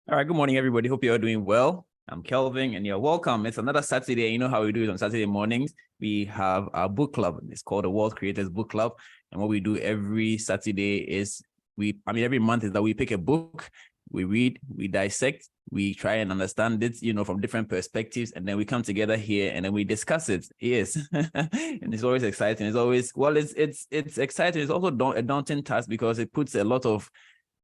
All right, good morning, everybody. Hope you're doing well. I'm Kelvin, and you're welcome. It's another Saturday. You know how we do it on Saturday mornings. We have our book club. It's called the WealthCreators Book Club. And what we do every Saturday is every month is that we pick a book, we read, we dissect, we try and understand it, from different perspectives, and then we come together here and then we discuss it. Yes. And it's always exciting. It's always, it's exciting. It's also a daunting task because it puts a lot of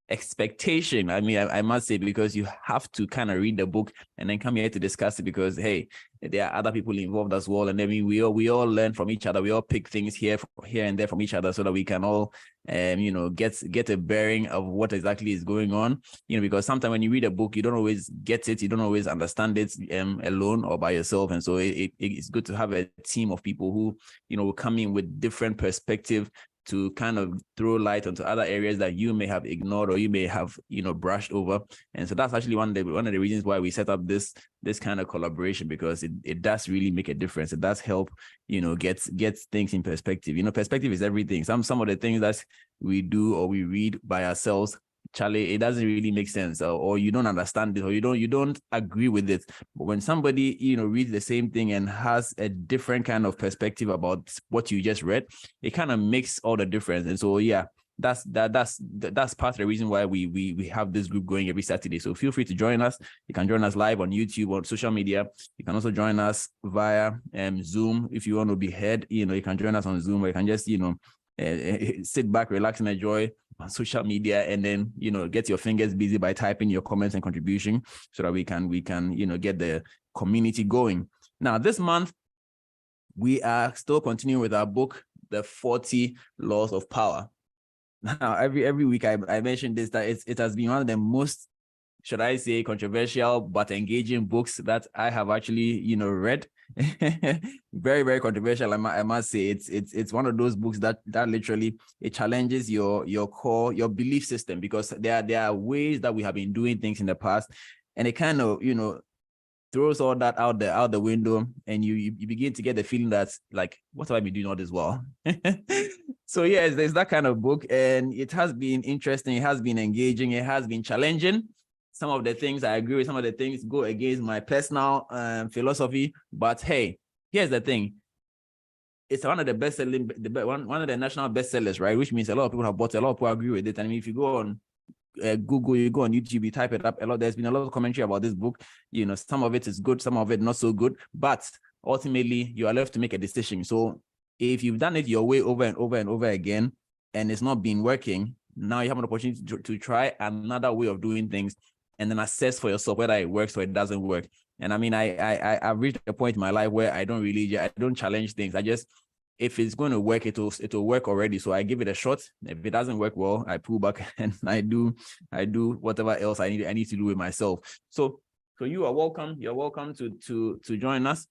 expectation. I must say, because you have to kind of read the book and then come here to discuss it, because hey, there are other people involved as well, and then we all learn from each other. We all pick things here and there from each other so that we can all get a bearing of what exactly is going on, because sometimes when you read a book, you don't always get it, you don't always understand it alone or by yourself. And so it's good to have a team of people who will come in with different perspective to kind of throw light onto other areas that you may have ignored or you may have, brushed over. And so that's actually one of the reasons why we set up this kind of collaboration, because it does really make a difference. It does help, get things in perspective. Perspective is everything. Some of the things that we do or we read by ourselves, Charlie, it doesn't really make sense, or you don't understand it, or you don't agree with it. But when somebody reads the same thing and has a different kind of perspective about what you just read, it kind of makes all the difference. And so that's part of the reason why we have this group going every Saturday. So feel free to join us. You can join us live on YouTube or social media. You can also join us via Zoom if you want to be heard. You can join us on Zoom, or you can just sit back, relax, and enjoy on social media, and then get your fingers busy by typing your comments and contribution so that we can get the community going. Now, this month we are still continuing with our book, The 40 Laws of Power. Now, every week I mentioned this, that it has been one of the most, should I say, controversial but engaging books that I have actually read. Very, very controversial. I must say, it's one of those books that literally it challenges your core, your belief system, because there are ways that we have been doing things in the past, and it kind of throws all that out the window, and you begin to get the feeling that, like, what have I been doing all this while? So yes, there's that kind of book, and it has been interesting, it has been engaging, it has been challenging. Some of the things I agree with, some of the things go against my personal philosophy. But hey, here's the thing. It's one of the best-selling, one of the national bestsellers, right? Which means a lot of people have bought it, a lot of people agree with it. And if you go on Google, you go on YouTube, you type it up, there's been a lot of commentary about this book. Some of it is good, some of it not so good. But ultimately, you are left to make a decision. So if you've done it your way over and over and over again, and it's not been working, now you have an opportunity to try another way of doing things, and then assess for yourself whether it works or it doesn't work. And I've reached a point in my life where I don't challenge things. I just, if it's going to work, it'll work already. So I give it a shot. If it doesn't work well, I pull back and I do whatever else I need to do with myself. So you are welcome. You're welcome to join us.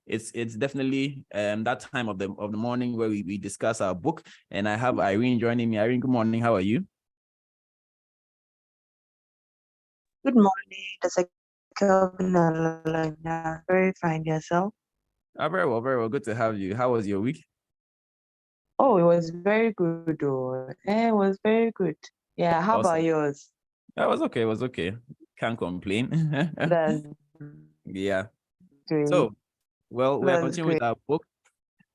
It's definitely that time of the morning where we discuss our book. And I have Irene joining me. Irene, good morning. How are you? Good morning, Dr. Kelvin. Very fine, yourself? Very well, very well. Good to have you. How was your week? Oh, it was very good. It was very good. Yeah, how Awesome. about yours? It was okay. It was okay. Can't complain. That's Yeah. great. So, well, we are That's continuing great. with our book.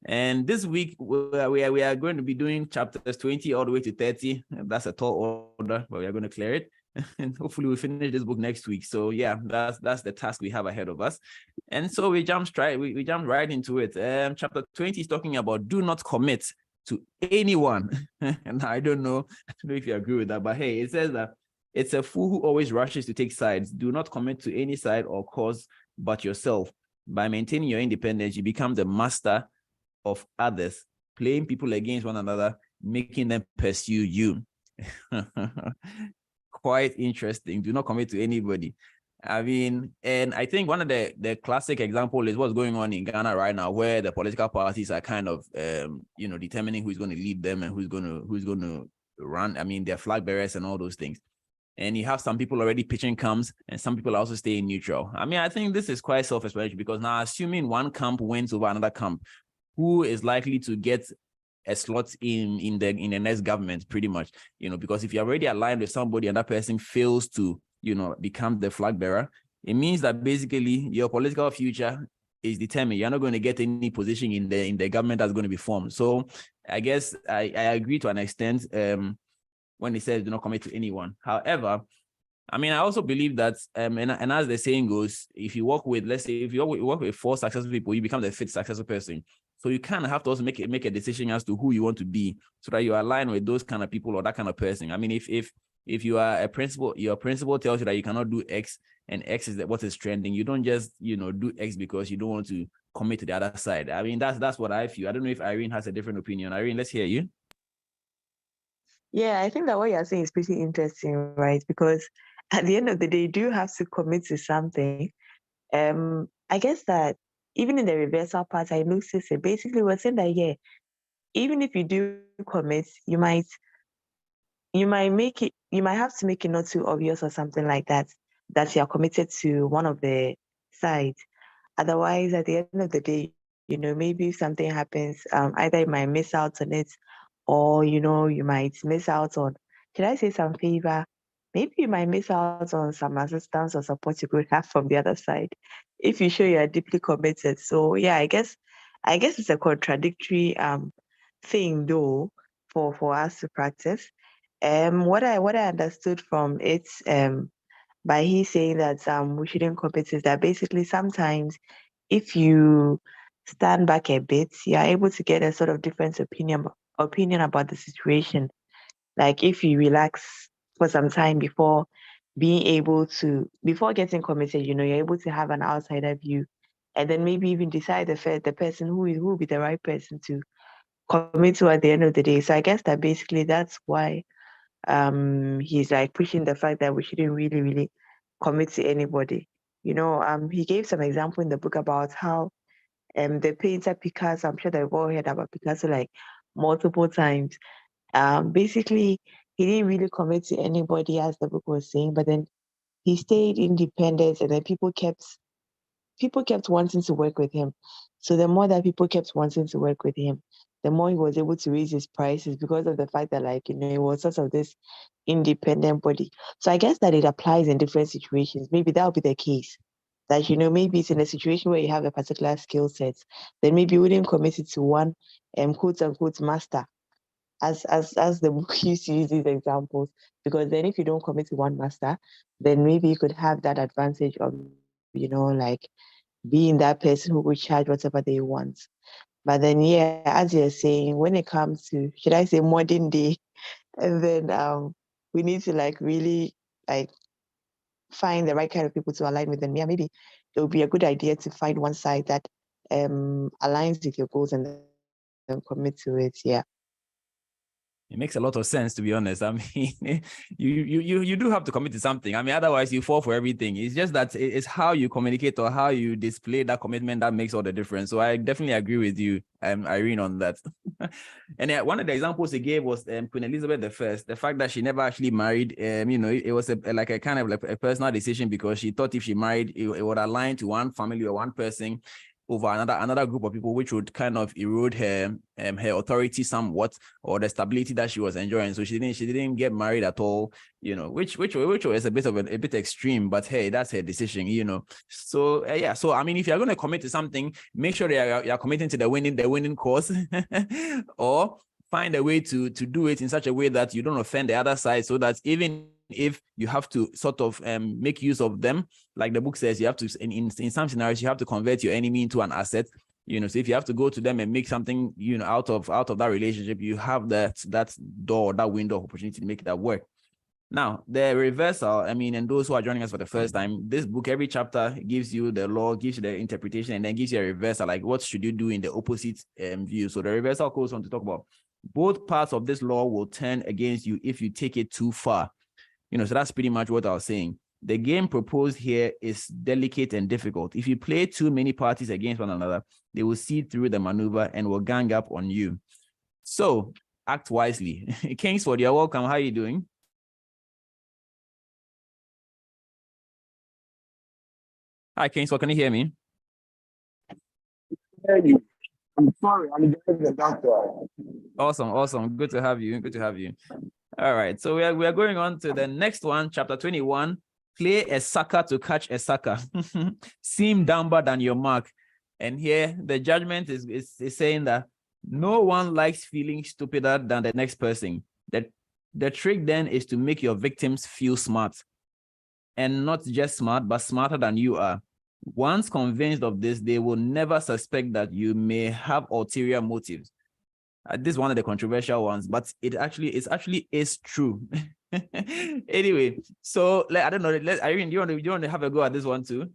And this week, we are going to be doing chapters 20 all the way to 30. That's a tall order, but we are going to clear it. And hopefully we'll finish this book next week. So yeah, that's the task we have ahead of us. And so we jump right into it. Chapter 20 is talking about do not commit to anyone. And I don't know if you agree with that, but hey, it says that it's a fool who always rushes to take sides. Do not commit to any side or cause but yourself. By maintaining your independence, you become the master of others, playing people against one another, making them pursue you. Quite interesting. Do not commit to anybody. And I think one of the classic example is what's going on in Ghana right now, where the political parties are kind of determining who's going to lead them and who's going to run. Their flag bearers and all those things. And you have some people already pitching camps, and some people are also staying neutral. I think this is quite self-explanatory, because now, assuming one camp wins over another camp, who is likely to get a slot in the next government, pretty much, because if you're already aligned with somebody and that person fails to become the flag bearer, it means that basically your political future is determined. You're not going to get any position in the government that's going to be formed. So I guess I agree to an extent when it says do not commit to anyone. However, I mean, I also believe that, and as the saying goes, if you work with, let's say, if you work with 4 successful people, you become the 5th successful person. So you kind of have to also make a decision as to who you want to be, so that you align with those kind of people or that kind of person. I mean, if you are a principal, your principal tells you that you cannot do X, and X is what is trending, you don't just do X because you don't want to commit to the other side. I mean, that's what I feel. I don't know if Irene has a different opinion. Irene, let's hear you. Yeah, I think that what you're saying is pretty interesting, right? Because at the end of the day, you do have to commit to something. I guess that even in the reversal part, I noticed it. Basically, we're saying that, yeah, even if you do commit, you might have to make it not too obvious or something like that you are committed to one of the sides. Otherwise, at the end of the day, maybe if something happens, either you might miss out on it, or you might miss out on, should I say, some favor? Maybe you might miss out on some assistance or support you could have from the other side if you show you are deeply committed. So yeah, I guess it's a contradictory thing though for us to practice. What I understood from it by he saying that we shouldn't commit is that basically sometimes if you stand back a bit, you are able to get a sort of different opinion about the situation. Like if you relax for some time before getting committed, you're able to have an outsider view, and then maybe even decide the person who will be the right person to commit to at the end of the day. So I guess that basically that's why he's like pushing the fact that we shouldn't really, really commit to anybody. He gave some example in the book about how the painter Picasso, I'm sure they've all heard about Picasso like multiple times. Basically, he didn't really commit to anybody, as the book was saying, but then he stayed independent, and then people kept wanting to work with him. So the more that people kept wanting to work with him, the more he was able to raise his prices, because of the fact that, like, he was sort of this independent body. So I guess that it applies in different situations. Maybe that would be the case. That, maybe it's in a situation where you have a particular skill set, then maybe you wouldn't commit it to one quote unquote master, as the book used to use these examples. Because then if you don't commit to one master, then maybe you could have that advantage of, like, being that person who would charge whatever they want. But then, yeah, as you're saying, when it comes to, should I say, modern day, and then we need to like really like find the right kind of people to align with them. Yeah, maybe it would be a good idea to find one side that aligns with your goals and then commit to it. Yeah. It makes a lot of sense, to be honest. I mean, you do have to commit to something. I mean, otherwise you fall for everything. It's just that it's how you communicate or how you display that commitment that makes all the difference. So I definitely agree with you, Irene, on that. And one of the examples he gave was Queen Elizabeth I, the fact that she never actually married. It was like a kind of like a personal decision, because she thought if she married, it would align to one family or one person over another group of people, which would kind of erode her authority somewhat, or the stability that she was enjoying. So she didn't get married at all, which was a bit extreme, but hey, that's her decision, So yeah, so I mean, if you're going to commit to something, make sure you're committing to the winning cause, or find a way to do it in such a way that you don't offend the other side, so that even if you have to sort of make use of them, like the book says, you have to, in some scenarios, you have to convert your enemy into an asset. So if you have to go to them and make something, out of that relationship, you have that door, that window of opportunity to make that work. Now, the reversal, I mean, and those who are joining us for the first time, this book, every chapter gives you the law, gives you the interpretation, and then gives you a reversal, like what should you do in the opposite view. So the reversal goes on to talk about both parts of this law will turn against you if you take it too far. So that's pretty much what I was saying. The game proposed here is delicate and difficult. If you play too many parties against one another, they will see through the maneuver and will gang up on you. So act wisely. Kingsford, you're welcome. How are you doing? Hi, Kingsford. Can you hear me? I'm sorry, I'm just the doctor. Awesome. Good to have you. All right. So we are going on to the next one, chapter 21, Play a sucker to catch a sucker. Seem dumber than your mark. And here the judgment is saying that no one likes feeling stupider than the next person. The trick then is to make your victims feel smart. And not just smart, but smarter than you are. Once convinced of this, they will never suspect that you may have ulterior motives. This is one of the controversial ones, but it actually is true. Anyway, so I don't know. Irene, do you want to have a go at this one too?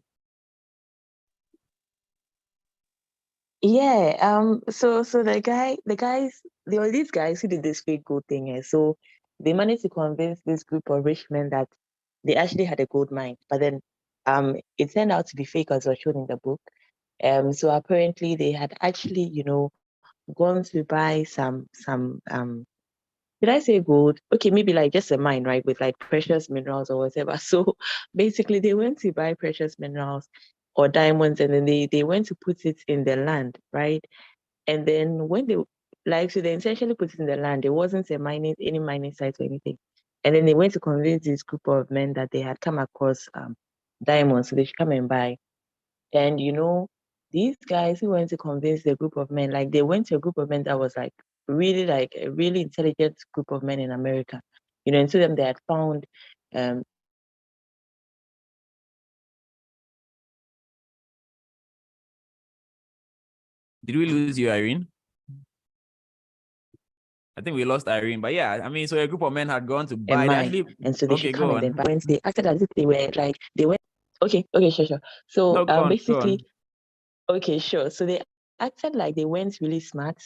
Yeah. So the guys, there were these guys who did this fake gold thing. So they managed to convince this group of rich men that they actually had a gold mine, but then it turned out to be fake, as was shown in the book. So apparently they had actually, gone to buy some did I say gold? Okay, maybe like just a mine, right? With like precious minerals or whatever. So basically they went to buy precious minerals or diamonds, and then they went to put it in the land, right? And then when so they essentially put it in the land. There wasn't any mining site or anything. And then they went to convince this group of men that they had come across diamonds, so they should come and buy. And these guys who went to convince the group of men, like they went to a group of men that was like a really intelligent group of men in America. And to them they had found Did we lose you, Irene? I think we lost Irene, but yeah, I mean, so a group of men had gone to buy. And so they okay, should come go and on. then they acted as if they were like they went. Okay, sure. So No, go on, basically, go on. okay, sure. So they acted like they weren't really smart,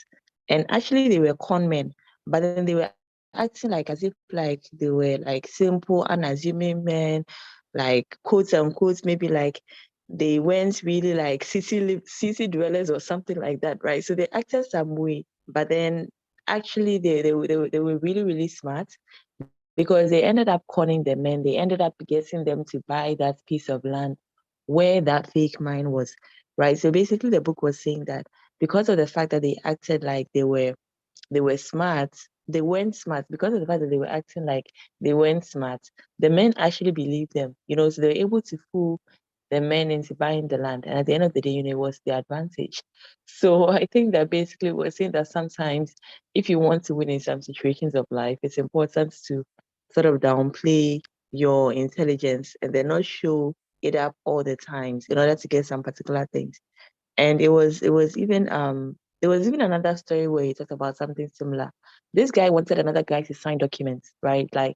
and actually they were con men. But then they were acting like as if like they were like simple, unassuming men, like quotes unquote, maybe like they weren't really like city dwellers or something like that, right? So they acted some way, but then actually they were really, really smart, because they ended up conning the men. They ended up getting them to buy that piece of land where that fake mine was, right? So basically the book was saying that because of the fact that they acted like they were smart, they weren't smart. Because of the fact that they were acting like they weren't smart, the men actually believed them, so they were able to fool the men into buying the land. And at the end of the day, it was their advantage. So I think that basically we're saying that sometimes if you want to win in some situations of life, it's important to sort of downplay your intelligence and then not show it up all the times in order to get some particular things. And it was even there was even another story where he talked about something similar. This guy wanted another guy to sign documents, right? Like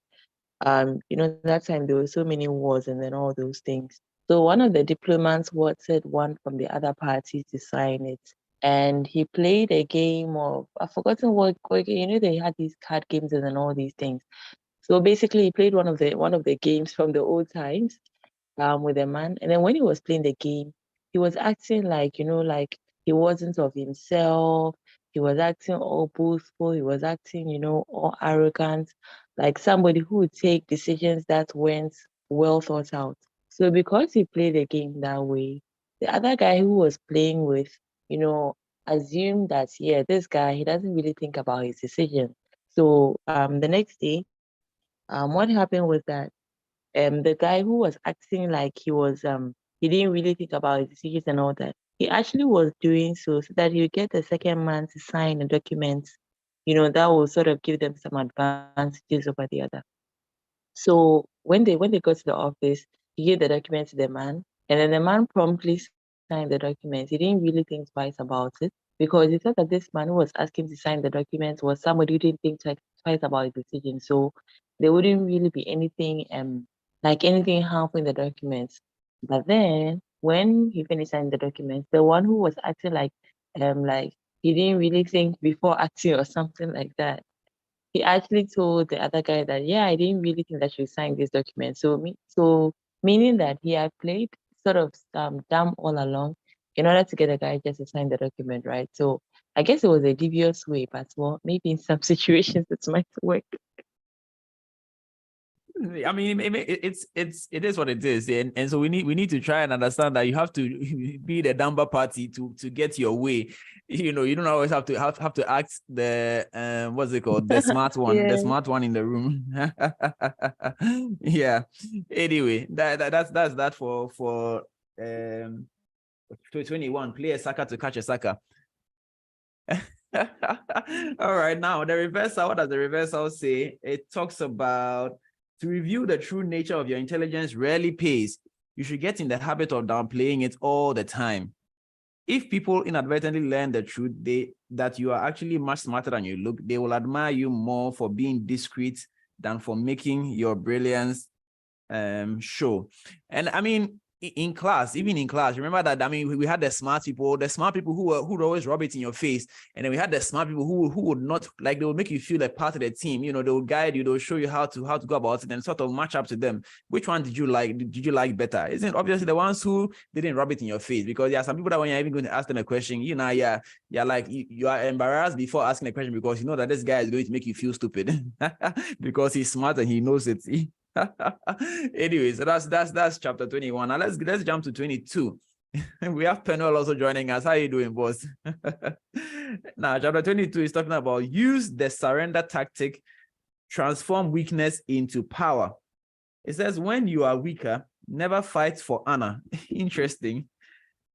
that time there were so many wars and then all those things. So one of the diplomats wanted one from the other party to sign it. And he played a game of, I've forgotten what they had these card games and then all these things. So basically he played one of the games from the old times with a man. And then when he was playing the game, he was acting like, like he wasn't of himself. He was acting all boastful. He was acting, all arrogant, like somebody who would take decisions that weren't well thought out. So because he played the game that way, the other guy who was playing with, assumed that, yeah, this guy, he doesn't really think about his decision. So the next day, what happened was that the guy who was acting like he didn't really think about his decisions and all that, he actually was doing so that he would get the second man to sign the documents, that will sort of give them some advantages over the other. So when they got to the office, he gave the document to the man, and then the man promptly signed the documents. He didn't really think twice about it, because he thought that this man who was asking to sign the documents was somebody who didn't think twice about his decision. So there wouldn't really be anything like anything harmful in the documents. But then when he finished signing the documents, the one who was acting like he didn't really think before acting or something like that, he actually told the other guy that, yeah, I didn't really think that you signed this document. So meaning that he had played sort of dumb all along in order to get the guy just to sign the document, right? So I guess it was a devious way, but well, maybe in some situations it might work. I mean, it is what it is, and so we need to try and understand that you have to be the number party to get your way. You know, you don't always have to ask the what's it called, the smart one, Yeah. the smart one in the room. Yeah. Anyway, that's that for 21. Play a sucker to catch a sucker. All right, now the reversal. What does the reversal say? It talks about to reveal the true nature of your intelligence rarely pays. You should get in the habit of downplaying it all the time. If people inadvertently learn the truth, that you are actually much smarter than you look, they will admire you more for being discreet than for making your brilliance show. And I mean, in class, even in class, remember that, I mean, we had the smart people who would always rub it in your face. And then we had the smart people who would not, like, they would make you feel like part of the team. You know, they would guide you, they'll show you how to go about it and sort of match up to them. Which one did you like better? Isn't it obviously the ones who didn't rub it in your face? Because there are some people that when you're even going to ask them a question, you know, you're like, you are embarrassed before asking a question because you know that this guy is going to make you feel stupid because he's smart and he knows it. Anyways, so that's chapter 21. Now let's jump to 22. We have Penel also joining us. How are you doing, boss? Now, chapter 22 is talking about use the surrender tactic, transform weakness into power. It says, when you are weaker, never fight for honor. Interesting.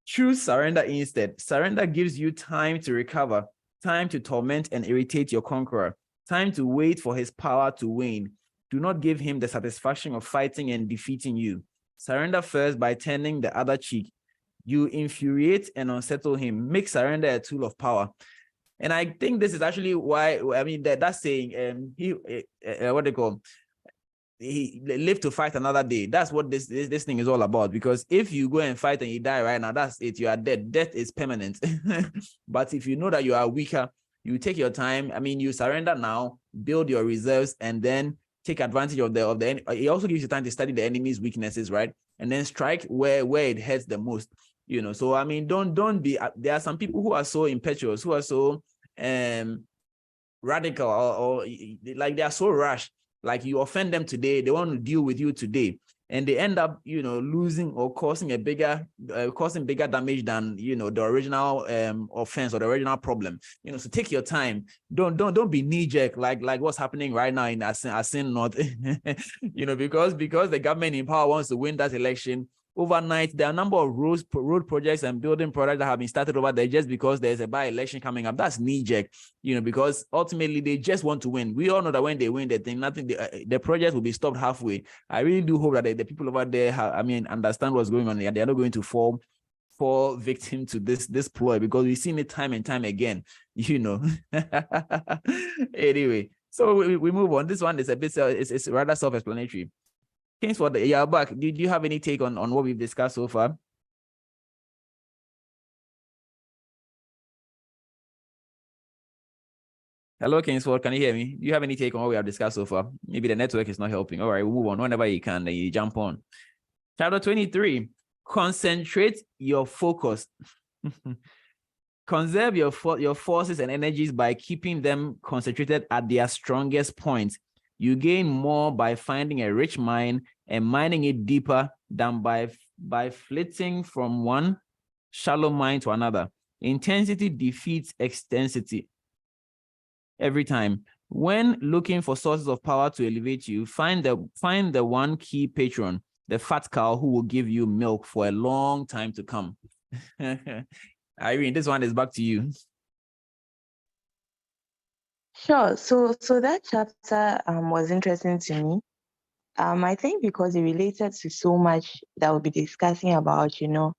Choose surrender instead. Surrender gives you time to recover, time to torment and irritate your conqueror, time to wait for his power to wane. Do not give him the satisfaction of fighting and defeating you. Surrender first by turning the other cheek. You infuriate and unsettle him. Make surrender a tool of power. And I think this is actually why, I mean, that's saying, what they call, he live to fight another day. That's what this thing is all about. Because if you go and fight and you die right now, that's it. You are dead. Death is permanent. But if you know that you are weaker, you take your time. I mean, you surrender now, build your reserves, and then take advantage of the it also gives you time to study the enemy's weaknesses, right? And then strike where it hurts the most. You know, so I mean, don't be. There are some people who are so impetuous, who are so radical, or like they are so rash. Like you offend them today, they want to deal with you today, and they end up, you know, losing or causing bigger damage than, you know, the original offense or the original problem. You know, so take your time. Don't be knee jerk like what's happening right now in Asin North. You know, because the government in power wants to win that election. Overnight, there are a number of road projects and building projects that have been started over there just because there's a by-election coming up. That's knee-jerk, you know, because ultimately they just want to win. We all know that when they win, the project will be stopped halfway. I really do hope that the people over there understand what's going on. They're not going to fall victim to this ploy, because we've seen it time and time again, you know. Anyway, so we move on. This one is a bit it's rather self-explanatory. Kingsford, yeah, back. Do you have any take on what we've discussed so far? Hello, Kingsford, can you hear me? Do you have any take on what we have discussed so far? Maybe the network is not helping. All right, we'll move on. Whenever you can, then you jump on. Chapter 23, concentrate your focus. Conserve your forces and energies by keeping them concentrated at their strongest point. You gain more by finding a rich mine and mining it deeper than by flitting from one shallow mine to another. Intensity defeats extensity every time. When looking for sources of power to elevate you, find the one key patron, the fat cow who will give you milk for a long time to come. Irene, this one is back to you. Sure. So that chapter was interesting to me. I think because it related to so much that we'll be discussing about, you know,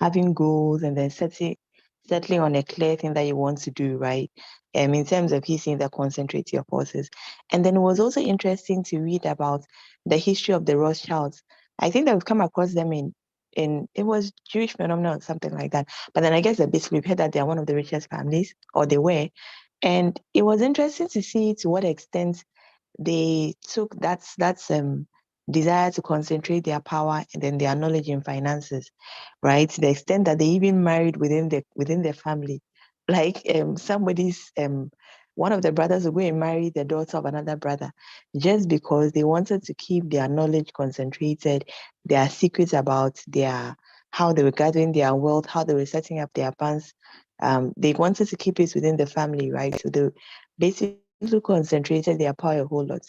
having goals and then settling on a clear thing that you want to do, right? In terms of saying that concentrate your forces. And then it was also interesting to read about the history of the Rothschilds. I think that we've come across them in it was Jewish phenomenon or something like that. But then I guess basically we've heard that they are one of the richest families, or they were. And it was interesting to see to what extent they took that's desire to concentrate their power and then their knowledge in finances, right? To the extent that they even married within their family. Like somebody's one of the brothers will go and marry the daughter of another brother just because they wanted to keep their knowledge concentrated, their secrets about how they were gathering their wealth, how they were setting up their banks. They wanted to keep it within the family, right? So they basically concentrated their power a whole lot.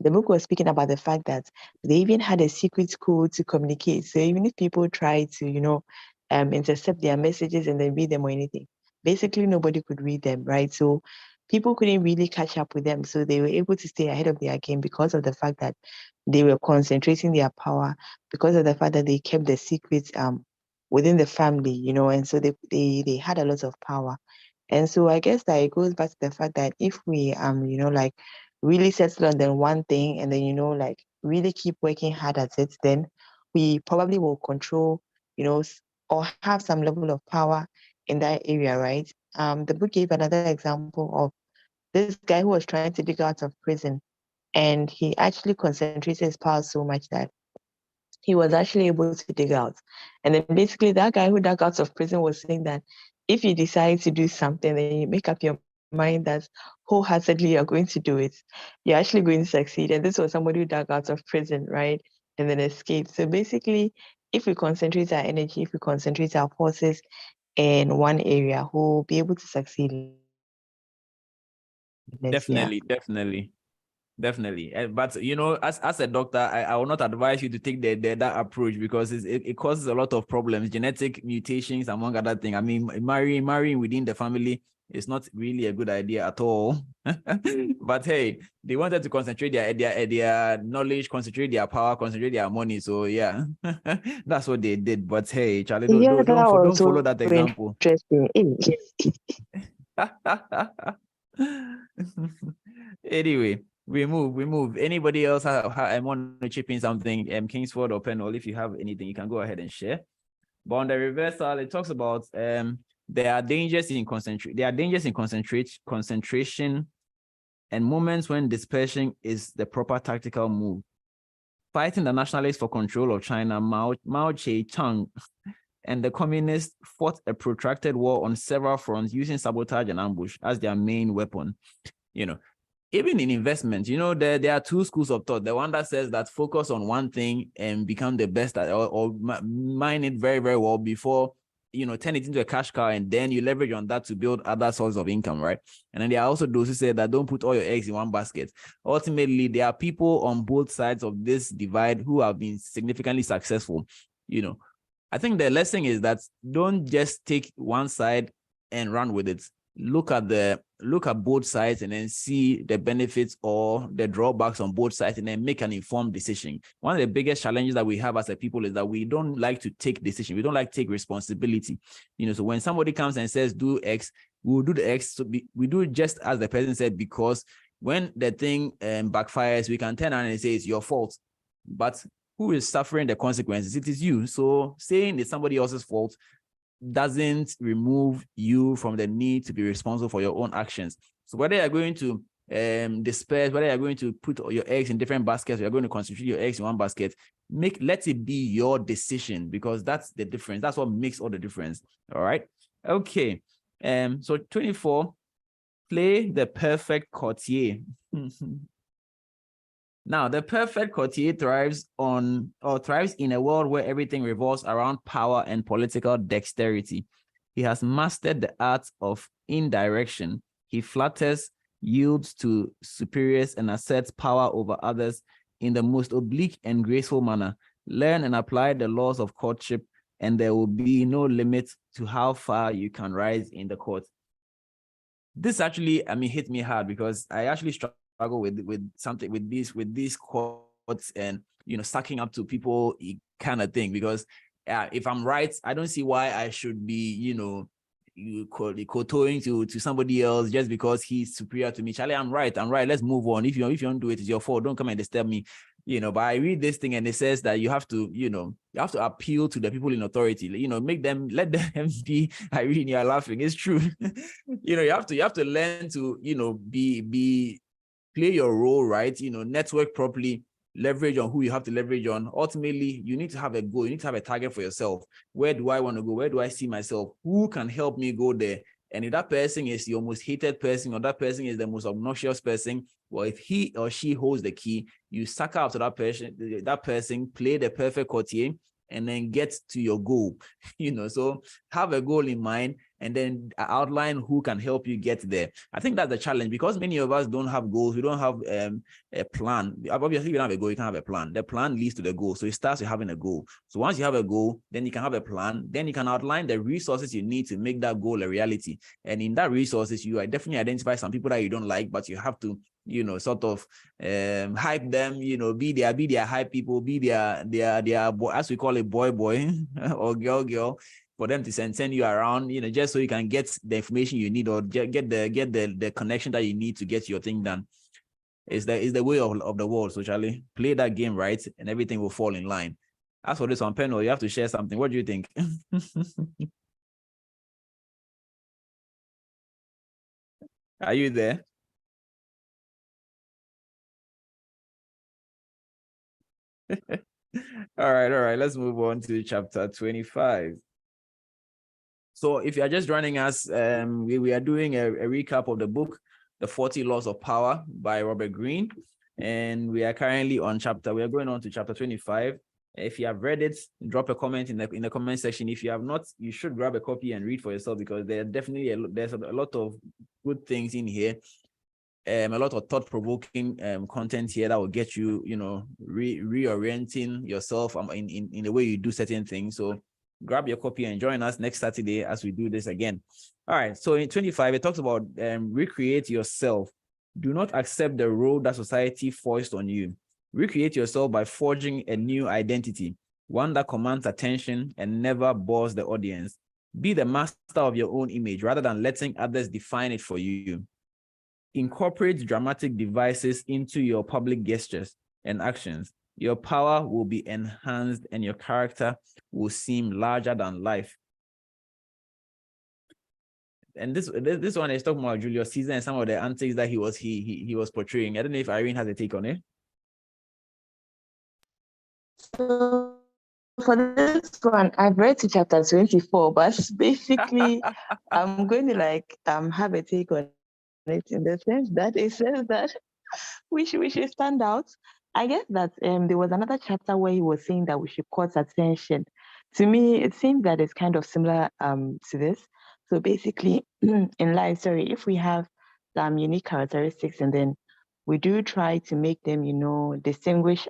The book was speaking about the fact that they even had a secret code to communicate. So even if people tried to, intercept their messages and then read them or anything, basically nobody could read them, right? So people couldn't really catch up with them. So they were able to stay ahead of their game because of the fact that they were concentrating their power, because of the fact that they kept the secrets within the family, and so they had a lot of power. And so I guess that it goes back to the fact that if we like really settle on the one thing and then like really keep working hard at it, then we probably will control, or have some level of power in that area, right? The book gave another example of this guy who was trying to dig out of prison, and he actually concentrated his power so much that he was actually able to dig out. And then basically that guy who dug out of prison was saying that if you decide to do something, then you make up your mind that wholeheartedly you're going to do it, you're actually going to succeed. And this was somebody who dug out of prison, right? And then escaped. So basically, if we concentrate our energy, if we concentrate our forces in one area, we'll be able to succeed. Definitely. But as a doctor, I will not advise you to take that approach because it causes a lot of problems, genetic mutations among other things. I mean, marrying within the family is not really a good idea at all. But hey, they wanted to concentrate their knowledge, concentrate their power, concentrate their money. So yeah, that's what they did. But hey, Charlie, don't follow that example. Interesting. Anyway, we move. Anybody else I want to chip in something? Kingsford or Penwell, if you have anything, you can go ahead and share. But on the reversal, it talks about there are dangers in concentration and moments when dispersion is the proper tactical move. Fighting the nationalists for control of China, Mao Zedong and the communists fought a protracted war on several fronts using sabotage and ambush as their main weapon. Even in investment, there are two schools of thought. The one that says that focus on one thing and become the best at, or mine it very, very well before, turn it into a cash cow, and then you leverage on that to build other sources of income, right? And then there are also those who say that don't put all your eggs in one basket. Ultimately, there are people on both sides of this divide who have been significantly successful. I think the lesson is that don't just take one side and run with it. Look at both sides and then see the benefits or the drawbacks on both sides and then make an informed decision. One of the biggest challenges that we have as a people is that we don't like to take decisions. We don't like to take responsibility. So when somebody comes and says do X, we'll do the X. So we do it just as the person said, because when the thing backfires, we can turn around and say it's your fault. But who is suffering the consequences? It is you. So saying it's somebody else's fault doesn't remove you from the need to be responsible for your own actions. So whether you're going to disperse, whether you're going to put your eggs in different baskets, or you're going to concentrate your eggs in one basket, let it be your decision, because that's the difference. That's what makes all the difference. All right. Okay. So 24, play the perfect courtier. Now, the perfect courtier thrives in a world where everything revolves around power and political dexterity. He has mastered the art of indirection. He flatters, yields to superiors, and asserts power over others in the most oblique and graceful manner. Learn and apply the laws of courtship, and there will be no limit to how far you can rise in the court. This actually, hit me hard because I actually struggle with these quotes and sucking up to people kind of thing, because if I'm right, I don't see why I should be kowtowing to somebody else just because he's superior to me. Charlie, I'm right, let's move on. If you don't do it, it's your fault. Don't come and disturb me. But I read this thing and it says that you have to appeal to the people in authority, let them be. I read, you're laughing, it's true. You have to learn to be play your role, right? Network properly, leverage on who you have to leverage on. Ultimately, you need to have a goal. You need to have a target for yourself. Where do I want to go? Where do I see myself? Who can help me go there? And if that person is your most hated person, or that person is the most obnoxious person, well, if he or she holds the key, you suck out to that person, play the perfect courtier, and then get to your goal. So have a goal in mind and then outline who can help you get there. I think that's the challenge, because many of us don't have goals. We don't have a plan. Obviously, if you don't have a goal, you can have a plan. The plan leads to the goal. So it starts with having a goal. So once you have a goal, then you can have a plan. Then you can outline the resources you need to make that goal a reality. And in that resources, you definitely identify some people that you don't like, but you have to sort of hype them, be their hype people, be their as we call it, boy or girl, for them to send you around, just so you can get the information you need, or get the connection that you need to get your thing done. It's the way of the world. So Charlie, play that game right, and everything will fall in line. As for this one, Penno, you have to share something. What do you think? Are you there? All right. Let's move on to chapter 25. So if you're just joining us, we are doing a recap of the book, The 40 Laws of Power by Robert Greene. And we are currently we are going on to chapter 25. If you have read it, drop a comment in the comment section. If you have not, you should grab a copy and read for yourself, because there's a lot of good things in here. A lot of thought-provoking content here that will get you, reorienting yourself in the way you do certain things. So grab your copy and join us next Saturday as we do this again. All right. So in 25, it talks about recreate yourself. Do not accept the role that society forced on you. Recreate yourself by forging a new identity, one that commands attention and never bores the audience. Be the master of your own image rather than letting others define it for you. Incorporate dramatic devices into your public gestures and actions. Your power will be enhanced and your character will seem larger than life. And this one is talking about Julius Caesar and some of the antics that he was portraying. I don't know if Irene has a take on it. So for this one, I've read to chapter 24, but basically I'm going to have a take on it, in the sense that it says that we should stand out. I guess that there was another chapter where he was saying that we should cause attention. To me, it seems that it's kind of similar to this. So basically, in life, if we have some unique characteristics, and then we do try to make them, distinguish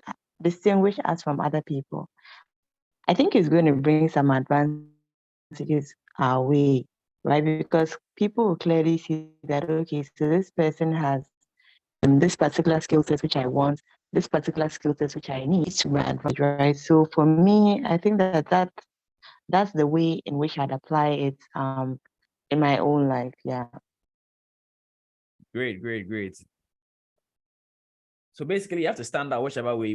us from other people, I think it's going to bring some advantages our way, right? Because people will clearly see that, okay, so this person has this particular skill set which I want, this particular skill set which I need to my advantage, right? So for me, I think that's the way in which I'd apply it in my own life. Yeah. Great. So basically, you have to stand out whichever way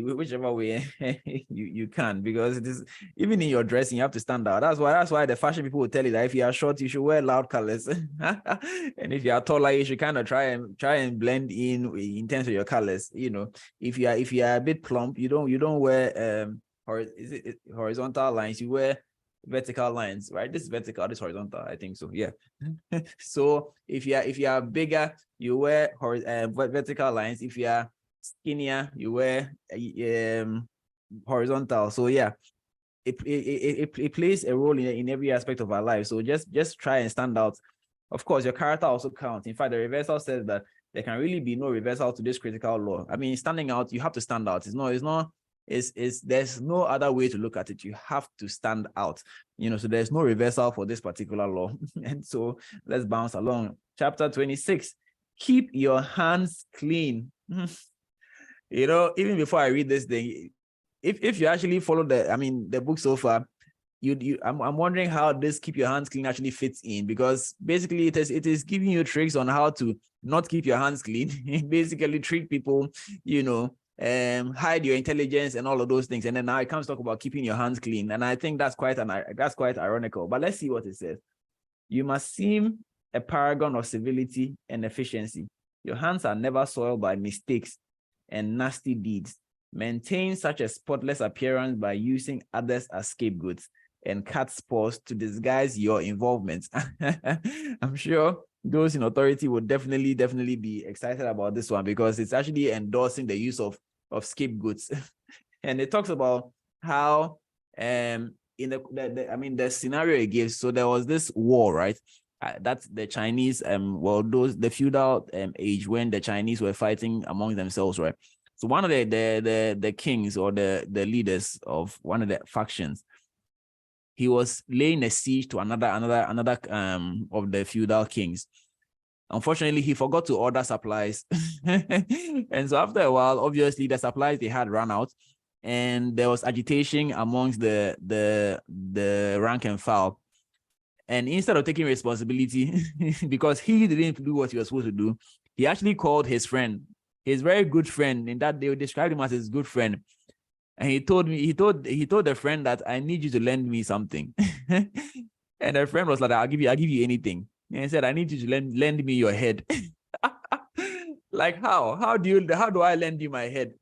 you can, because it is, even in your dressing, you have to stand out. That's why the fashion people will tell you that if you are short, you should wear loud colors, and if you are taller, you should kind of try and blend in terms of your colors. If you are a bit plump, you don't wear horizontal lines. You wear vertical lines, right? This is vertical, this is horizontal. I think so. Yeah. So if you are bigger, you wear vertical lines. If you are skinnier, you wear horizontal. So yeah, it plays a role in every aspect of our life. So just try and stand out. Of course, your character also counts. In fact, the reversal says that there can really be no reversal to this critical law. I mean, standing out, you have to stand out. There's no other way to look at it. You have to stand out. So there's no reversal for this particular law. And so let's bounce along. Chapter 26. Keep your hands clean. Even before I read this thing, if you actually follow the book so far, I'm wondering how this keep your hands clean actually fits in, because basically it is giving you tricks on how to not keep your hands clean. Basically trick people, hide your intelligence and all of those things. And then now it comes to talk about keeping your hands clean. And I think that's quite ironical, but let's see what it says. You must seem a paragon of civility and efficiency. Your hands are never soiled by mistakes and nasty deeds. Maintain such a spotless appearance by using others as scapegoats. and cut sports to disguise your involvement. I'm sure those in authority would definitely be excited about this one, because it's actually endorsing the use of scapegoats. And it talks about how in the scenario it gives. So there was this war, right? That's the Chinese, the feudal age, when the Chinese were fighting among themselves, right? So one of the kings, or the leaders of one of the factions, he was laying a siege to another of the feudal kings. Unfortunately, he forgot to order supplies. And so after a while, obviously the supplies they had run out, and there was agitation amongst the rank and file. And instead of taking responsibility, because he didn't do what he was supposed to do, he actually called his friend, his very good friend, in that they described him as his good friend. And he told the friend that, I need you to lend me something. And the friend was like, I'll give you anything. And he said, I need you to lend me your head. Like, how do I lend you my head?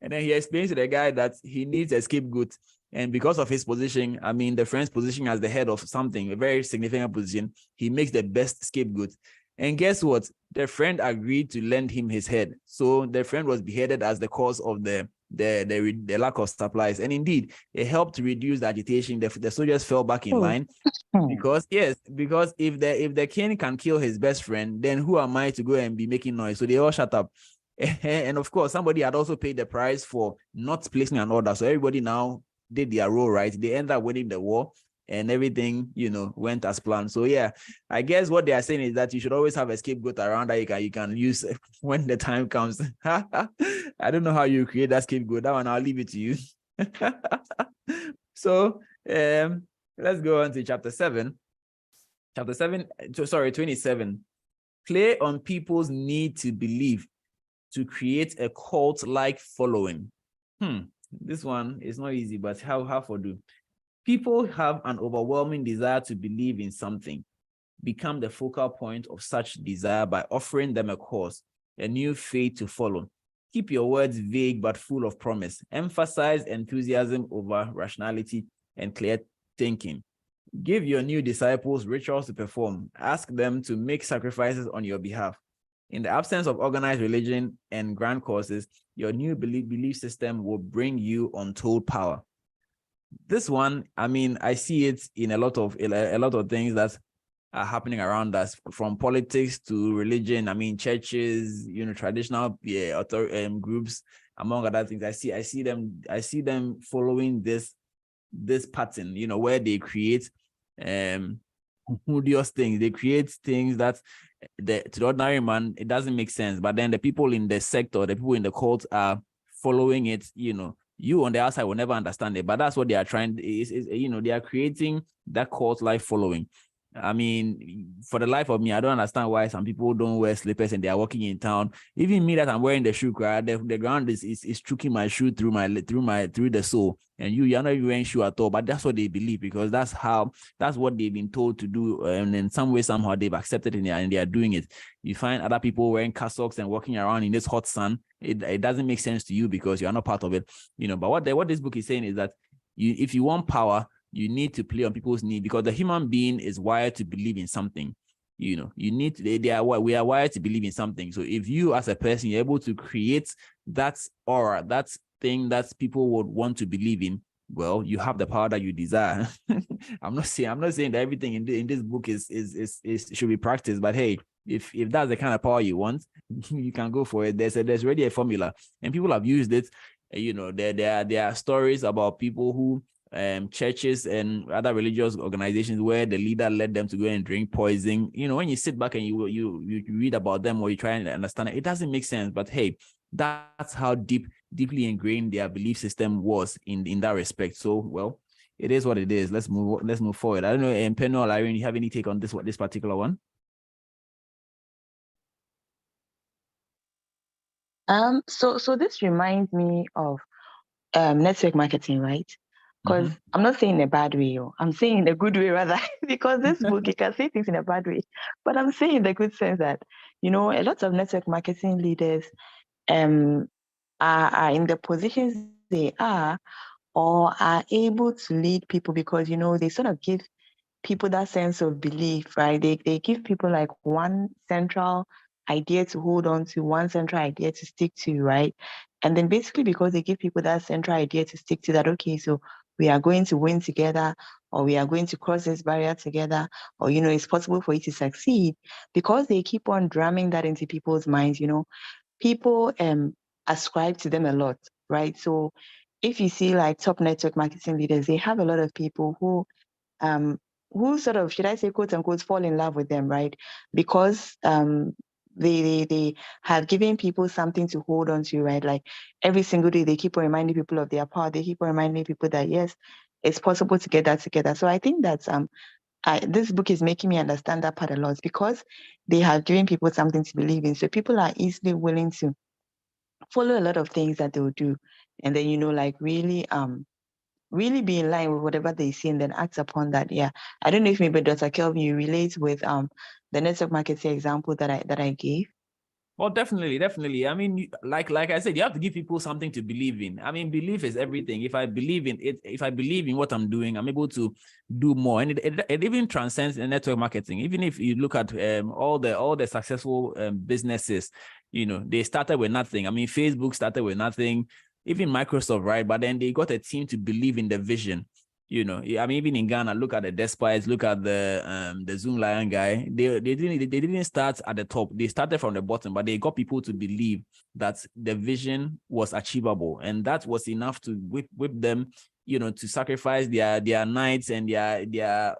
And then he explains to the guy that he needs a scapegoat. And because of his position, the friend's position as the head of something, a very significant position, he makes the best scapegoat. And guess what? The friend agreed to lend him his head. So the friend was beheaded as the cause of the lack of supplies. And indeed, it helped to reduce the agitation. The soldiers fell back in line. Because if the king can kill his best friend, then who am I to go and be making noise? So they all shut up. And of course, somebody had also paid the price for not placing an order. So everybody now did their role right. They ended up winning the war, and everything, went as planned. So yeah, I guess what they are saying is that you should always have a scapegoat around that you can use when the time comes. I don't know how you create that scapegoat. That one, I'll leave it to you. So let's go on to chapter 7. Chapter 7, 27. Play on people's need to believe to create a cult-like following. This one is not easy, but how for do? People have an overwhelming desire to believe in something. Become the focal point of such desire by offering them a cause, a new faith to follow. Keep your words vague but full of promise. Emphasize enthusiasm over rationality and clear thinking. Give your new disciples rituals to perform. Ask them to make sacrifices on your behalf. In the absence of organized religion and grand causes, your new belief system will bring you untold power. This one, I see it in a lot of things that are happening around us, from politics to religion. Churches, traditional groups, among other things. I see them following this pattern, where they create odious things. They create things that to the ordinary man, it doesn't make sense. But then the people in the sector, the people in the cult are following it. You on the outside will never understand it, but that's what they are trying. They are creating that cult-like following. For the life of me, I don't understand why some people don't wear slippers and they are walking in town. Even me, that I'm wearing the shoe, the ground is choking my shoe through the sole, and you're not even wearing shoe at all. But that's what they believe, because that's what they've been told to do, and in some way, somehow they've accepted it, and they are doing it. You find other people wearing cassocks and walking around in this hot sun. It doesn't make sense to you because you are not part of it. But what this book is saying is that if you want power, you need to play on people's need, because the human being is wired to believe in something. We are wired to believe in something. So if you as a person, you're able to create that aura, that thing that people would want to believe in, well, you have the power that you desire. I'm not saying that everything in this book is should be practiced, but hey, if that's the kind of power you want, you can go for it. There's already a formula, and people have used it. There are stories about people who churches and other religious organizations where the leader led them to go and drink poison. When you sit back and you read about them, or you try and understand it, it doesn't make sense. But hey, that's how deeply ingrained their belief system was in that respect. So, well, it is what it is. Let's move forward. I don't know, Penno or Irene, you have any take on this particular one? So this reminds me of network marketing, right? Because I'm not saying in a bad way, I'm saying in a good way rather, because this book, you can say things in a bad way, but I'm saying in the good sense that, a lot of network marketing leaders are in the positions they are or are able to lead people because, they sort of give people that sense of belief, right? They give people like one central idea to hold on to, one central idea to stick to, right? And then basically because they give people that central idea to stick to, that, okay, so we are going to win together, or we are going to cross this barrier together, or, it's possible for you to succeed, because they keep on drumming that into people's minds, people ascribe to them a lot, right? So if you see like top network marketing leaders, they have a lot of people who sort of, should I say, quote unquote, fall in love with them, right? Because they have given people something to hold on to, right? Like every single day, they keep on reminding people of their power. They keep on reminding people that, yes, it's possible to get that together. So I think that this book is making me understand that part a lot, because they have given people something to believe in. So people are easily willing to follow a lot of things that they'll do. And then, like really be in line with whatever they see and then act upon that. Yeah. I don't know if maybe Dr. Kelvin, you relate with the network marketing example that I gave. Well, definitely. I mean, like I said, you have to give people something to believe in. I mean, belief is everything. If I believe in it, if I believe in what I'm doing, I'm able to do more. And it even transcends in network marketing. Even if you look at all the successful businesses, they started with nothing. I mean, Facebook started with nothing, even Microsoft, right? But then they got a team to believe in the vision. I mean, even in Ghana, look at the Despites, look at the Zoom Lion guy. They didn't start at the top. They started from the bottom, but they got people to believe that the vision was achievable, and that was enough to whip them, to sacrifice their nights and their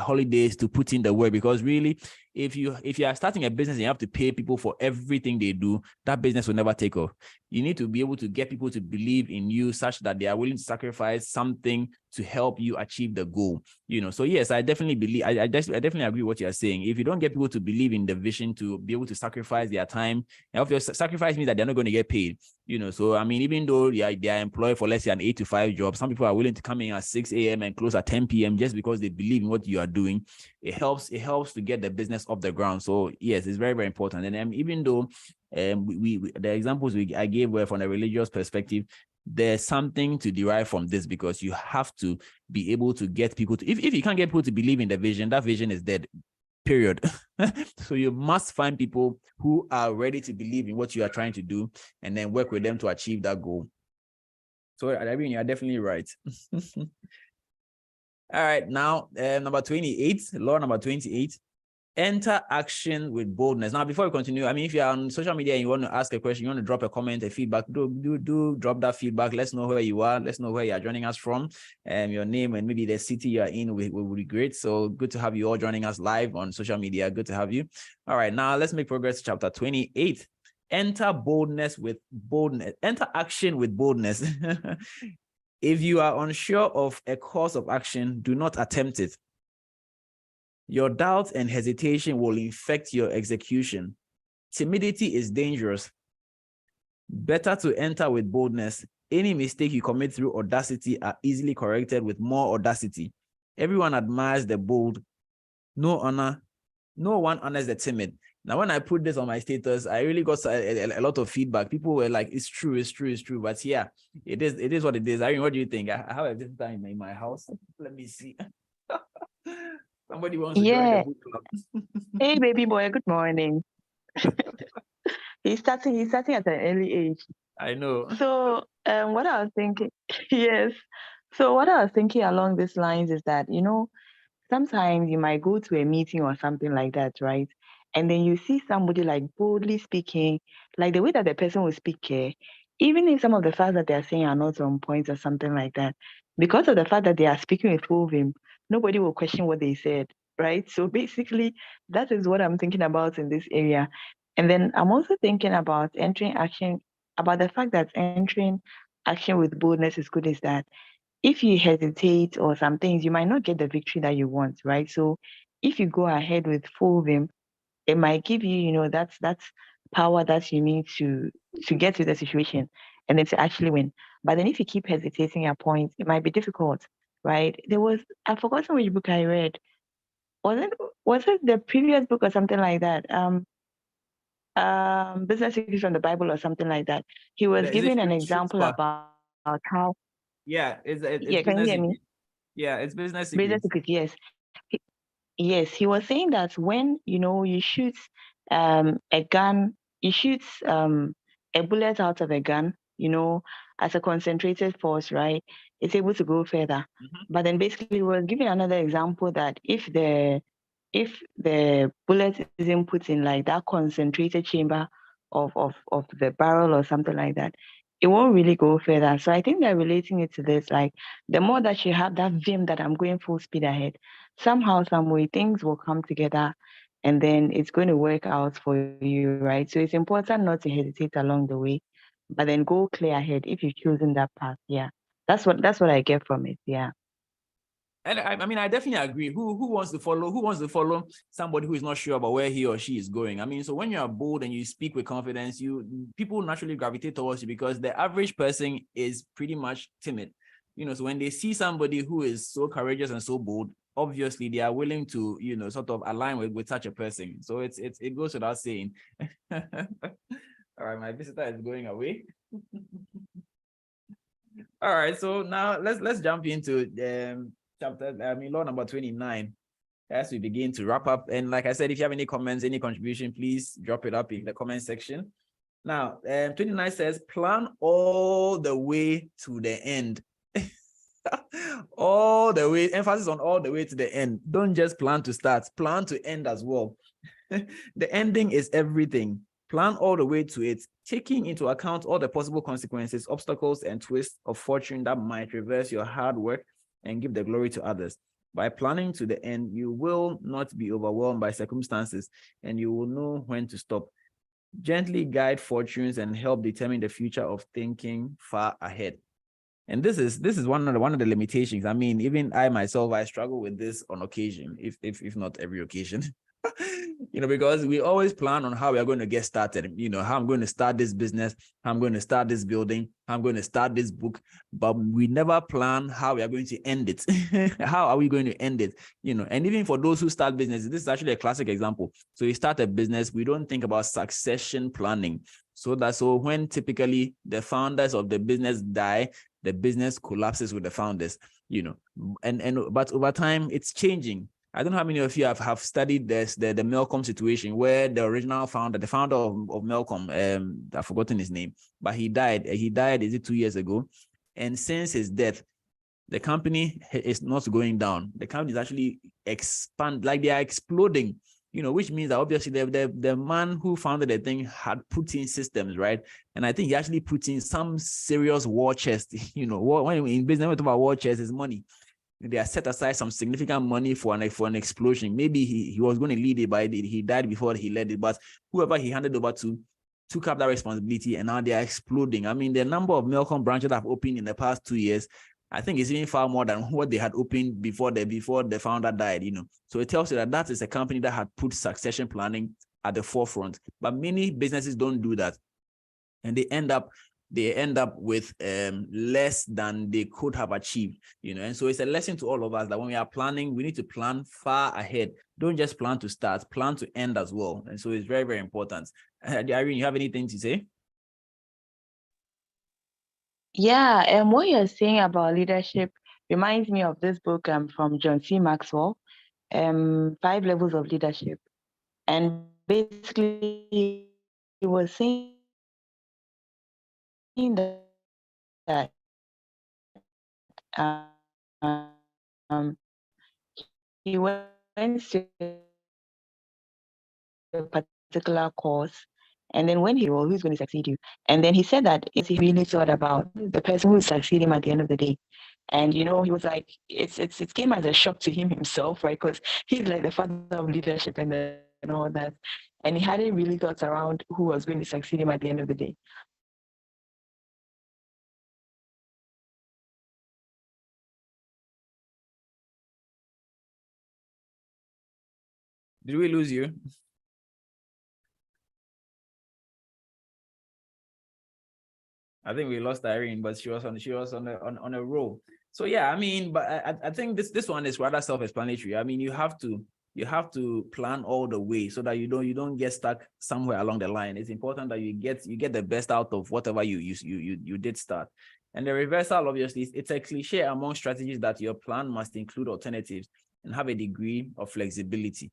holidays to put in the work. Because really, if you are starting a business and you have to pay people for everything they do, that business will never take off. You need to be able to get people to believe in you such that they are willing to sacrifice something to help you achieve the goal. So yes, I definitely believe, I definitely agree with what you're saying. If you don't get people to believe in the vision, to be able to sacrifice their time, and if your sacrifice means that they're not going to get paid, so I mean, even though they are employed for, let's say, an 8 to 5 job, some people are willing to come in at 6 a.m. and close at 10 p.m. just because they believe in what you are doing. It helps to get the business off the ground. So yes, it's very, very important. And even though the examples I gave were from a religious perspective, there's something to derive from this, because you have to be able to get people to, if you can't get people to believe in the vision, that vision is dead, period. So you must find people who are ready to believe in what you are trying to do, and then work with them to achieve that goal. So I mean, you're definitely right. All right, now number 28, law number 28. Enter action with boldness. Now, before we continue, I mean, if you're on social media and you want to ask a question, you want to drop a comment, a feedback, do drop that feedback. Let's know where you are. Let's know where you are joining us from, and your name and maybe the city you are in would be great. So good to have you all joining us live on social media. Good to have you. All right, now let's make progress to chapter 28. Enter boldness with boldness. Enter action with boldness. If you are unsure of a course of action, do not attempt it. Your doubt and hesitation will infect your execution. Timidity is dangerous. Better to enter with boldness. Any mistake you commit through audacity are easily corrected with more audacity. Everyone admires the bold. No one honors the timid. Now, when I put this on my status, I really got a lot of feedback. People were like, it's true. But yeah, it is what it is. I mean, what do you think? I have a visitor in my house. Let me see. Somebody wants to join the book club. Hey, baby boy, good morning. He's starting at an early age. I know. So what I was thinking, yes. So what I was thinking along these lines is that, sometimes you might go to a meeting or something like that, right? And then you see somebody like boldly speaking, like the way that the person will speak, even if some of the facts that they're saying are not on point or something like that, because of the fact that they are speaking with full vim, nobody will question what they said, right? So basically, that is what I'm thinking about in this area. And then I'm also thinking about entering action, about the fact that entering action with boldness is good, is that if you hesitate or some things, you might not get the victory that you want, right? So if you go ahead with full vim, it might give you, that's power that you need to get to the situation and then to actually win. But then if you keep hesitating at points, it might be difficult, right? I've forgotten which book I read. Was it the previous book or something like that? Business Secrets from the Bible or something like that. He was giving an example about how Yeah, it's Yeah, can you business. hear me? Yeah, it's business Business secrets. secret, yes. Yes, he was saying that when you shoot a gun, you shoot a bullet out of a gun, as a concentrated force, right? It's able to go further. Mhm. But then basically we're giving another example that if the bullet isn't put in like that concentrated chamber of the barrel or something like that, it won't really go further. So I think they're relating it to this, like the more that you have that vim that I'm going full speed ahead, somehow, some way, things will come together and then it's going to work out for you, right? So it's important not to hesitate along the way, but then go clear ahead if you've chosen that path. Yeah. That's what I get from it. Yeah. And I mean, I definitely agree. Who wants to follow? Who wants to follow somebody who is not sure about where he or she is going? I mean, so when you are bold and you speak with confidence, people naturally gravitate towards you because the average person is pretty much timid. So when they see somebody who is so courageous and so bold, obviously they are willing to, sort of align with such a person. So it goes without saying. All right, my visitor is going away. All right, so now let's jump into law number 29 as we begin to wrap up. And like I said, if you have any comments, any contribution, please drop it up in the comment section. Now, 29 says, plan all the way to the end. All the way, emphasis on all the way to the end. Don't just plan to start, plan to end as well. The ending is everything. Plan all the way to it, taking into account all the possible consequences, obstacles, and twists of fortune that might reverse your hard work and give the glory to others. By planning to the end, you will not be overwhelmed by circumstances, and you will know when to stop. Gently guide fortunes and help determine the future of thinking far ahead. And this is one of the limitations. I mean, even I myself, I struggle with this on occasion, if not every occasion. Because we always plan on how we are going to get started, how I'm going to start this business, how I'm going to start this building, how I'm going to start this book, but we never plan how we are going to end it. How are we going to end it? And even for those who start businesses, this is actually a classic example. So you start a business, we don't think about succession planning. So when typically the founders of the business die, the business collapses with the founders, but over time it's changing. I don't know how many of you have studied the Malcolm situation, where the original founder, the founder of Malcolm, I've forgotten his name, but he died. Is it 2 years ago? And since his death, the company is not going down. The company is actually like they are exploding, which means that obviously the man who founded the thing had put in systems, right? And I think he actually put in some serious war chest. When in business, we talk about war chest is money. They are set aside some significant money for an explosion. Maybe he was going to lead it, but he died before he led it. But whoever he handed over to took up that responsibility, and now they are exploding. I mean, the number of Malcolm branches that have opened in the past 2 years, I think it's even far more than what they had opened before the founder died. So it tells you that is a company that had put succession planning at the forefront. But many businesses don't do that, and they end up with less than they could have achieved, and so it's a lesson to all of us that when we are planning, we need to plan far ahead. Don't just plan to start, plan to end as well. And so it's very, very important. Irene, you have anything to say? Yeah, and what you're saying about leadership reminds me of this book from John C. Maxwell, 5 Levels of Leadership. And basically he was saying that he went to a particular course, and then when who's going to succeed you, and then he said that he really thought about the person who is succeeding at the end of the day. And he was like, it came as a shock to him himself, right? Because he's like the father of leadership and all that, and he hadn't really thought around who was going to succeed him at the end of the day. Did we lose you? I think we lost Irene, but she was on a roll. So yeah, I mean, but I think this one is rather self-explanatory. I mean, you have to you have to plan all the way so that you don't get stuck somewhere along the line. It's important that you get the best out of whatever you did start. And the reversal, obviously, it's a cliche among strategies that your plan must include alternatives and have a degree of flexibility.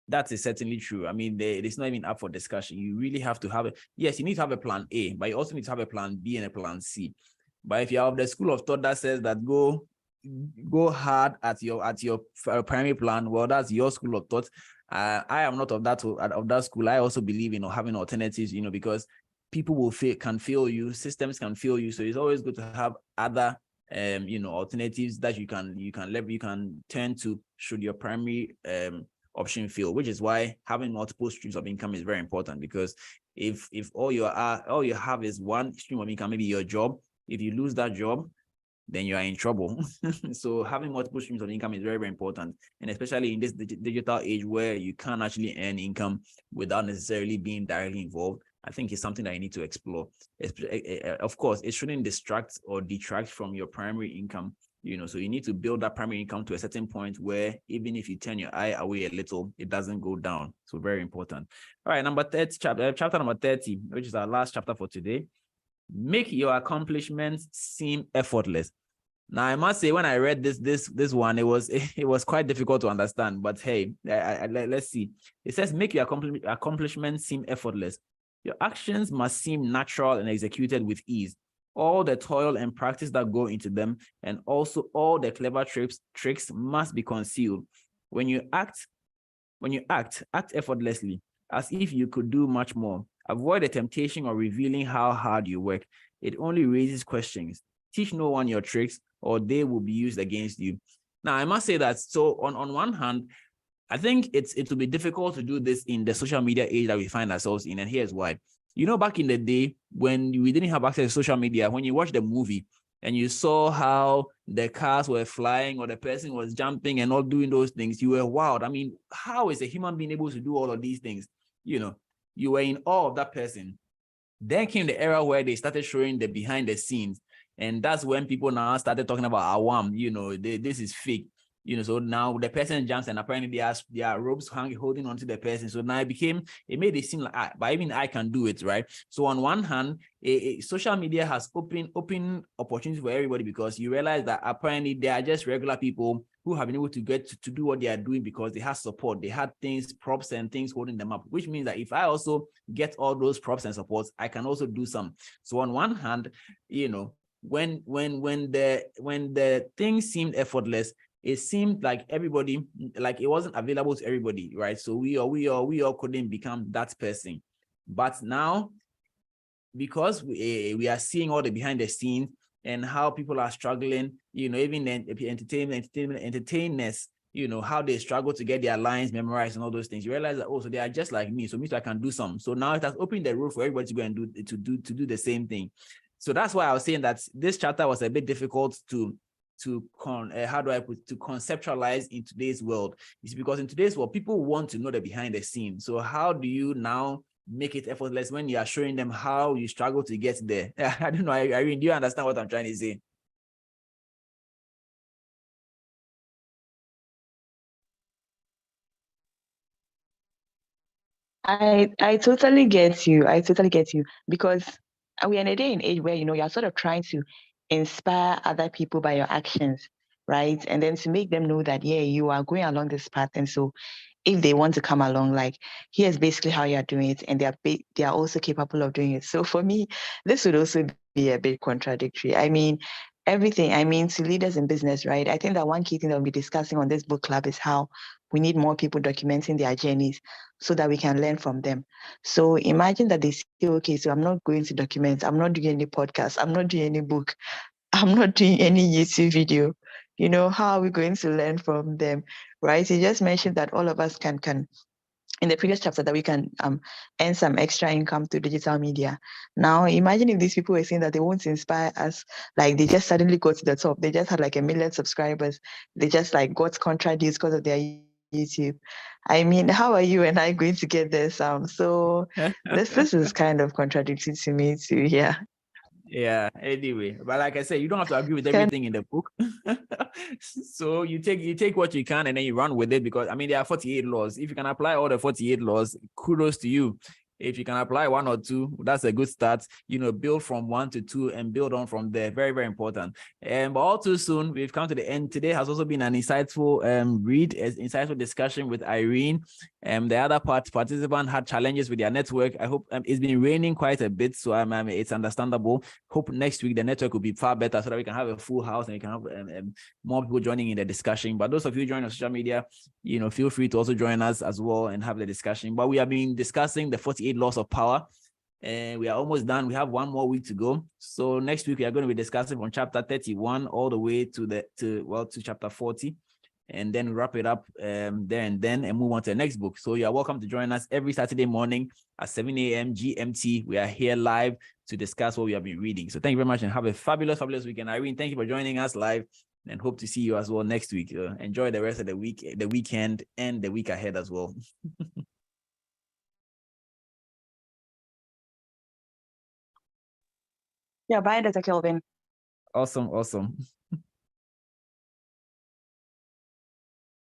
That is certainly true. I mean, it's not even up for discussion. You really have to have yes, you need to have a plan A, but you also need to have a plan B and a plan C. But if you are of the school of thought that says that go hard at your primary plan, well, that's your school of thought. I am not of that school. I also believe in having alternatives, because people can fail you, systems can fail you. So it's always good to have other alternatives that you can turn to should your primary option fail, which is why having multiple streams of income is very important, because if all you have is one stream of income, maybe your job, if you lose that job, then you are in trouble. So having multiple streams of income is very, very important. And especially in this digital age where you can actually earn income without necessarily being directly involved, I think it's something that you need to explore. Of course, it shouldn't distract or detract from your primary income. So you need to build that primary income to a certain point where even if you turn your eye away a little, it doesn't go down. So very important. All right, chapter number 30, which is our last chapter for today. Make your accomplishments seem effortless. Now, I must say, when I read this one, it was quite difficult to understand. But hey, let's see. It says, make your accomplishments seem effortless. Your actions must seem natural and executed with ease. All the toil and practice that go into them, and also all the clever tricks must be concealed. When you act effortlessly, as if you could do much more. Avoid the temptation of revealing how hard you work. It only raises questions. Teach no one your tricks, or they will be used against you. Now, I must say that, so on one hand, I think it will be difficult to do this in the social media age that we find ourselves in, and here's why. Back in the day when we didn't have access to social media, when you watch the movie and you saw how the cars were flying or the person was jumping and all doing those things, you were wowed. I mean, how is a human being able to do all of these things? You were in awe of that person. Then came the era where they started showing the behind the scenes. And that's when people now started talking about awam, this is fake. So now the person jumps and apparently there are ropes holding onto the person. So now it made it seem like, but even I can do it, right? So on one hand, social media has open opportunities for everybody, because you realize that apparently they are just regular people who have been able to get to do what they are doing because they have support. They had props and things holding them up, which means that if I also get all those props and supports, I can also do some. So on one hand, when the thing seemed effortless, it seemed like everybody, like it wasn't available to everybody, right? So we all couldn't become that person. But now, because we are seeing all the behind the scenes and how people are struggling, even entertainers, how they struggle to get their lines memorized and all those things. You realize that, so they are just like me. So I can do some. So now it has opened the road for everybody to go and do the same thing. So that's why I was saying that this chapter was a bit difficult to conceptualize in today's world. It's because in today's world, people want to know the behind the scenes. So how do you now make it effortless when you are showing them how you struggle to get there? I don't know. Irene, do you understand what I'm trying to say? I totally get you. Because we are in a day and age where, you're sort of trying to inspire other people by your actions, right? And then to make them know that, yeah, you are going along this path. And so if they want to come along, like, here's basically how you're doing it, and they are also capable of doing it. So for me, this would also be a bit contradictory. I mean, to leaders in business, right? I think that one key thing that we'll be discussing on this book club is how we need more people documenting their journeys so that we can learn from them. So imagine that they say, okay, so I'm not going to document, I'm not doing any podcast, I'm not doing any book, I'm not doing any YouTube video. How are we going to learn from them, right? You just mentioned that all of us can in the previous chapter, that we can earn some extra income through digital media. Now, imagine if these people were saying that they won't inspire us, like they just suddenly got to the top. They just had like 1 million subscribers. They just like got contract deals because of their YouTube. I mean, how are you and I going to get this? So this is kind of contradictory to me too. Yeah. Yeah, anyway, but like I said, you don't have to agree with everything in the book. So you take what you can and then you run with it, because I mean there are 48 laws. If you can apply all the 48 laws, kudos to you. If you can apply one or two, that's a good start. Build from 1 to 2 and build on from there. Very, very important. But all too soon, we've come to the end. Today has also been an insightful insightful discussion with Irene. The other participant had challenges with their network. I hope it's been raining quite a bit, so it's understandable. Hope next week the network will be far better so that we can have a full house and we can have more people joining in the discussion. But those of you joining on social media, feel free to also join us as well and have the discussion. But we have been discussing the 48 laws of power, and we are almost done. We have one more week to go. So next week we are going to be discussing from chapter 31 all the way to chapter 40. And then wrap it up there and then and move on to the next book. So you are welcome to join us every Saturday morning at 7 a.m. GMT. We are here live to discuss what we have been reading. So thank you very much and have a fabulous weekend. Irene, thank you for joining us live, and hope to see you as well next week. Enjoy the rest of the week, the weekend, and the week ahead as well. Yeah, bye, Dr. Kelvin. Awesome.